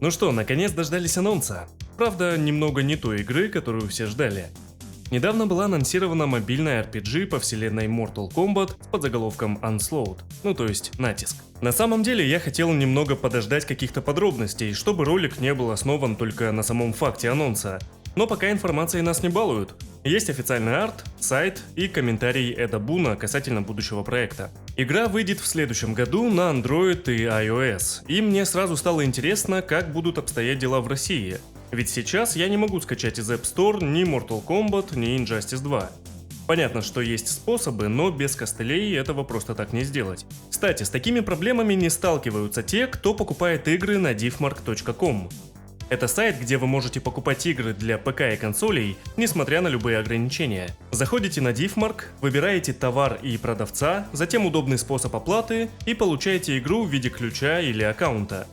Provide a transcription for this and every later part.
Ну что, наконец дождались анонса. Правда, немного не той игры, которую все ждали. Недавно была анонсирована мобильная RPG по вселенной Mortal Kombat с подзаголовком Onslaught, ну то есть натиск. На самом деле я хотел немного подождать каких-то подробностей, чтобы ролик не был основан только на самом факте анонса. Но пока информацией нас не балуют. Есть официальный арт, сайт и комментарий Эда Буна касательно будущего проекта. Игра выйдет в следующем году на Android и iOS, и мне сразу стало интересно, как будут обстоять дела в России. Ведь сейчас я не могу скачать из App Store ни Mortal Kombat, ни Injustice 2. Понятно, что есть способы, но без костылей этого просто так не сделать. Кстати, с такими проблемами не сталкиваются те, кто покупает игры на diffmark.com. Это сайт, где вы можете покупать игры для ПК и консолей, несмотря на любые ограничения. Заходите на Diffmark, выбираете товар и продавца, затем удобный способ оплаты и получаете игру в виде ключа или аккаунта.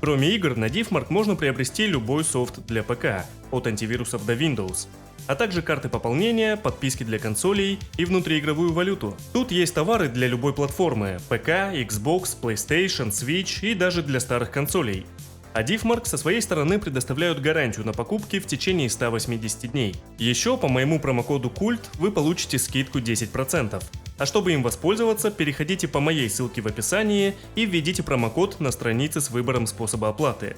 Кроме игр, на Diffmark можно приобрести любой софт для ПК, от антивирусов до Windows, а также карты пополнения, подписки для консолей и внутриигровую валюту. Тут есть товары для любой платформы – ПК, Xbox, PlayStation, Switch и даже для старых консолей. А Diffmark со своей стороны предоставляют гарантию на покупки в течение 180 дней. Еще по моему промокоду CULT вы получите скидку 10%. А чтобы им воспользоваться, переходите по моей ссылке в описании и введите промокод на странице с выбором способа оплаты.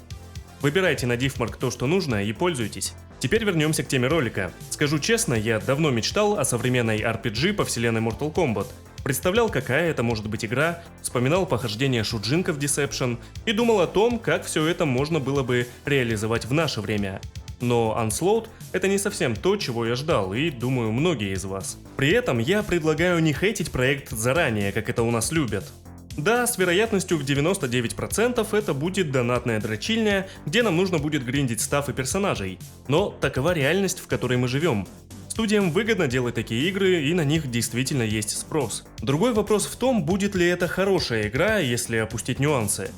Выбирайте на Diffmark то, что нужно, и пользуйтесь. Теперь вернемся к теме ролика. Скажу честно, я давно мечтал о современной RPG по вселенной Mortal Kombat. Представлял, какая это может быть игра, вспоминал похождения Шуджинка в Deception и думал о том, как все это можно было бы реализовать в наше время. Но Onslaught — это не совсем то, чего я ждал, и, думаю, многие из вас. При этом я предлагаю не хейтить проект заранее, как это у нас любят. Да, с вероятностью в 99% это будет донатная дрочильня, где нам нужно будет гриндить стаф и персонажей. Но такова реальность, в которой мы живем. Студиям выгодно делать такие игры, и на них действительно есть спрос. Другой вопрос в том, будет ли это хорошая игра, если опустить нюансы.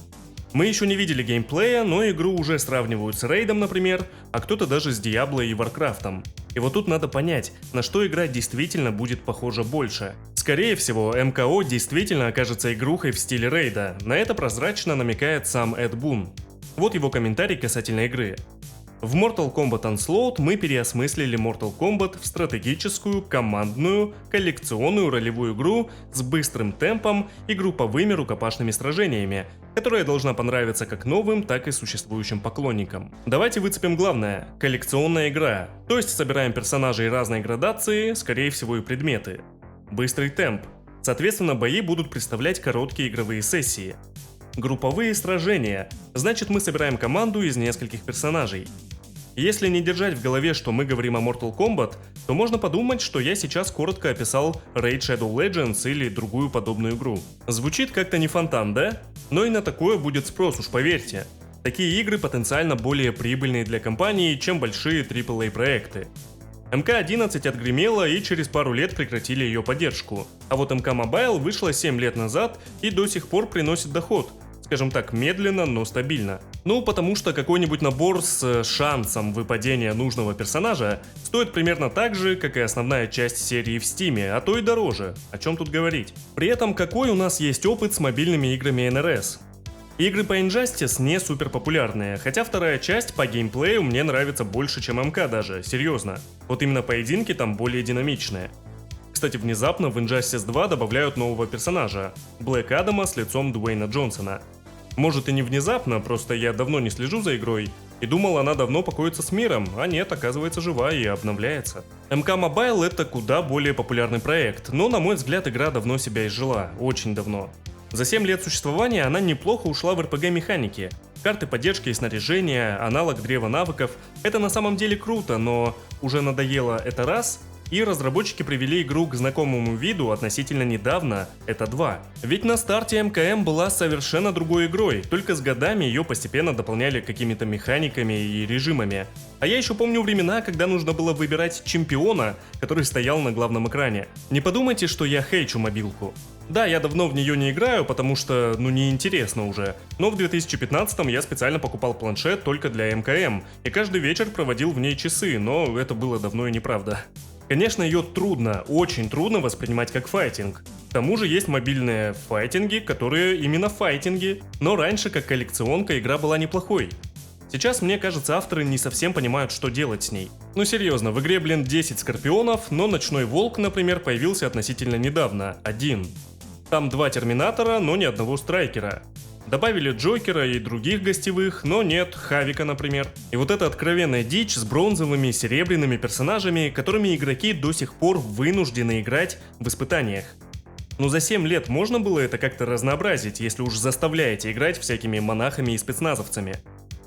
Мы еще не видели геймплея, но игру уже сравнивают с Рейдом, например, а кто-то даже с Диабло и Варкрафтом. И вот тут надо понять, на что игра действительно будет похожа больше. Скорее всего, МКО действительно окажется игрухой в стиле Рейда, на это прозрачно намекает сам Эд Бун. Вот его комментарий касательно игры. В Mortal Kombat Onslaught мы переосмыслили Mortal Kombat в стратегическую, командную, коллекционную ролевую игру с быстрым темпом и групповыми рукопашными сражениями, которая должна понравиться как новым, так и существующим поклонникам. Давайте выцепим главное – коллекционная игра, то есть собираем персонажей разной градации, скорее всего и предметы. Быстрый темп, соответственно бои будут представлять короткие игровые сессии. Групповые сражения, значит мы собираем команду из нескольких персонажей. Если не держать в голове, что мы говорим о Mortal Kombat, то можно подумать, что я сейчас коротко описал Raid Shadow Legends или другую подобную игру. Звучит как-то не фонтан, да? Но и на такое будет спрос, уж поверьте. Такие игры потенциально более прибыльные для компании, чем большие AAA проекты. МК-11 отгремела и через пару лет прекратили ее поддержку. А вот МК Mobile вышла 7 лет назад и до сих пор приносит доход. Скажем так, медленно, но стабильно. Ну, потому что какой-нибудь набор с шансом выпадения нужного персонажа стоит примерно так же, как и основная часть серии в Steam, а то и дороже. О чем тут говорить? При этом, какой у нас есть опыт с мобильными играми NRS? Игры по Injustice не супер популярные, хотя вторая часть по геймплею мне нравится больше, чем МК даже, серьезно. Вот именно поединки там более динамичные. Кстати, внезапно в Injustice 2 добавляют нового персонажа – Блэк Адама с лицом Дуэйна Джонсона. Может и не внезапно, просто я давно не слежу за игрой и думал, она давно покоится с миром, а нет, оказывается жива и обновляется. МК Mobile — это куда более популярный проект, но на мой взгляд игра давно себя изжила, очень давно. За 7 лет существования она неплохо ушла в RPG-механики. Карты поддержки и снаряжения, аналог древа навыков — это на самом деле круто, но уже надоело это раз, и разработчики привели игру к знакомому виду относительно недавно, это 2. Ведь на старте МКМ была совершенно другой игрой, только с годами ее постепенно дополняли какими-то механиками и режимами. А я еще помню времена, когда нужно было выбирать чемпиона, который стоял на главном экране. Не подумайте, что я хейчу мобилку. Да, я давно в нее не играю, потому что, неинтересно уже. Но в 2015-м я специально покупал планшет только для МКМ, и каждый вечер проводил в ней часы, но это было давно и неправда. Конечно, ее трудно, очень трудно воспринимать как файтинг. К тому же есть мобильные файтинги, которые именно файтинги, но раньше как коллекционка игра была неплохой. Сейчас, мне кажется, авторы не совсем понимают, что делать с ней. Ну серьезно, в игре, 10 скорпионов, но Ночной Волк, например, появился относительно недавно, один. Там 2 Терминатора, но ни одного Страйкера. Добавили Джокера и других гостевых, но нет Хавика, например. И вот эта откровенная дичь с бронзовыми и серебряными персонажами, которыми игроки до сих пор вынуждены играть в испытаниях. Но за 7 лет можно было это как-то разнообразить, если уж заставляете играть всякими монахами и спецназовцами.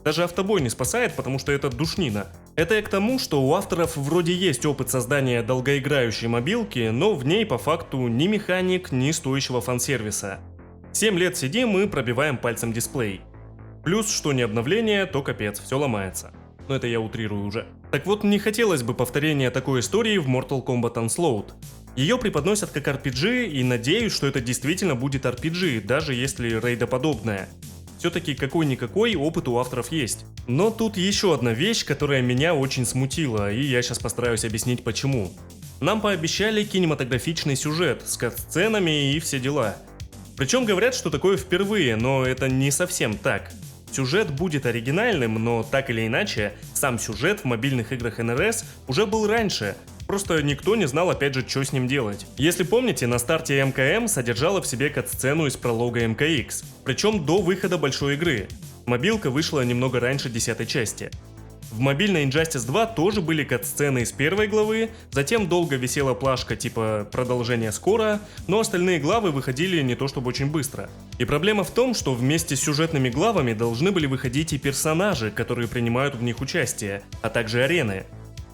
Даже автобой не спасает, потому что это душнина. Это я к тому, что у авторов вроде есть опыт создания долгоиграющей мобилки, но в ней по факту ни механик, ни стоящего фан-сервиса. 7 лет сидим и пробиваем пальцем дисплей. Плюс, что не обновление, то капец, все ломается. Но это я утрирую уже. Так вот, не хотелось бы повторения такой истории в Mortal Kombat Unslowed. Ее преподносят как RPG, и надеюсь, что это действительно будет RPG, даже если рейдоподобное. Все-таки какой-никакой опыт у авторов есть. Но тут еще одна вещь, которая меня очень смутила, и я сейчас постараюсь объяснить почему. Нам пообещали кинематографичный сюжет с кат-сценами и все дела. Причем говорят, что такое впервые, но это не совсем так. Сюжет будет оригинальным, но так или иначе, сам сюжет в мобильных играх НРС уже был раньше. Просто никто не знал, опять же, что с ним делать. Если помните, на старте МКМ содержала в себе кат-сцену из пролога МКХ, причем до выхода большой игры. Мобилка вышла немного раньше 10-й части. В мобильной Injustice 2 тоже были кат-сцены из первой главы, затем долго висела плашка типа «продолжение скоро», но остальные главы выходили не то чтобы очень быстро. И проблема в том, что вместе с сюжетными главами должны были выходить и персонажи, которые принимают в них участие, а также арены.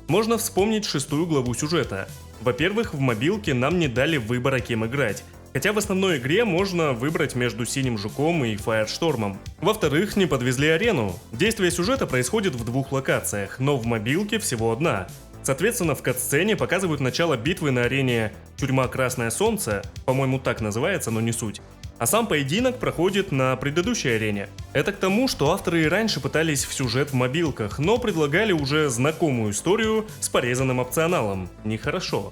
Можно вспомнить 6-ю главу сюжета. Во-первых, в мобилке нам не дали выбора, кем играть. Хотя в основной игре можно выбрать между Синим Жуком и Фаерштормом. Во-вторых, не подвезли арену. Действие сюжета происходит в 2 локациях, но в мобилке всего одна. Соответственно, в кат-сцене показывают начало битвы на арене «Тюрьма Красное Солнце», по-моему так называется, но не суть. А сам поединок проходит на предыдущей арене. Это к тому, что авторы и раньше пытались в сюжет в мобилках, но предлагали уже знакомую историю с порезанным опционалом. Нехорошо.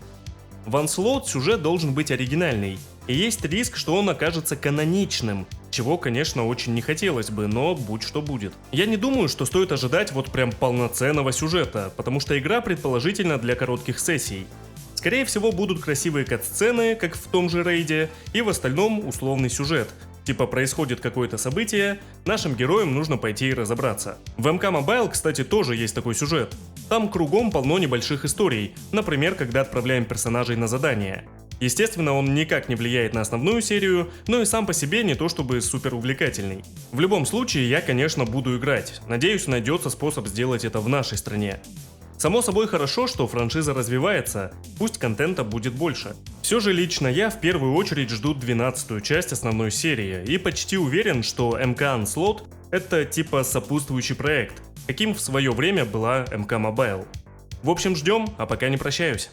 В Unslowed сюжет должен быть оригинальный, и есть риск, что он окажется каноничным, чего, конечно, очень не хотелось бы, но будь что будет. Я не думаю, что стоит ожидать вот прям полноценного сюжета, потому что игра предположительно для коротких сессий. Скорее всего, будут красивые кат-сцены, как в том же рейде, и в остальном условный сюжет. Типа происходит какое-то событие, нашим героям нужно пойти и разобраться. В МК Mobile, кстати, тоже есть такой сюжет. Там кругом полно небольших историй, например, когда отправляем персонажей на задание. Естественно, он никак не влияет на основную серию, но и сам по себе не то чтобы супер увлекательный. В любом случае, я, конечно, буду играть. Надеюсь, найдется способ сделать это в нашей стране. Само собой хорошо, что франшиза развивается, пусть контента будет больше. Все же лично я в первую очередь жду 12-ю часть основной серии и почти уверен, что МК Unslowed это типа сопутствующий проект, каким в свое время была МК Mobile. В общем, ждем, а пока не прощаюсь.